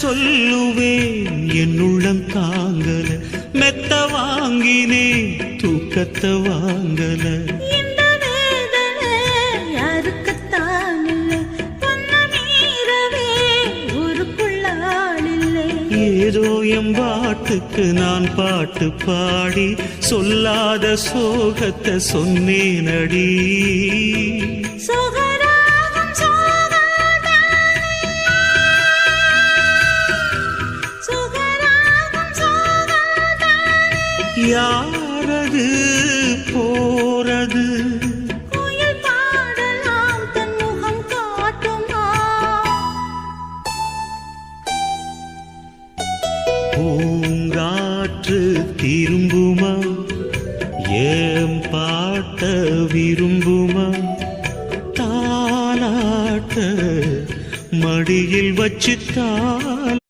சொல்லுவேன் என் உள்ளம் தாங்கல, மெத்த வாங்கினேன் தூக்கத்தை வாங்கல. இந்த வேதனை யாருக்குத்தான் இல்லை, பொன்ன மீறவே ஊருக்குள்ளாள் இல்லை. ஏதோ என் பாட்டுக்கு நான் பாட்டு பாடி சொல்லாத சோகத்தை சொன்னேனடி. யாரது போறது கோயில் பாடலாம் தன் முகம் காட்டுமா, பூங்காற்று திரும்புமா, ஏம் பாட்ட விரும்புமா, தாலாட்ட மடியில் வச்சுத்தான்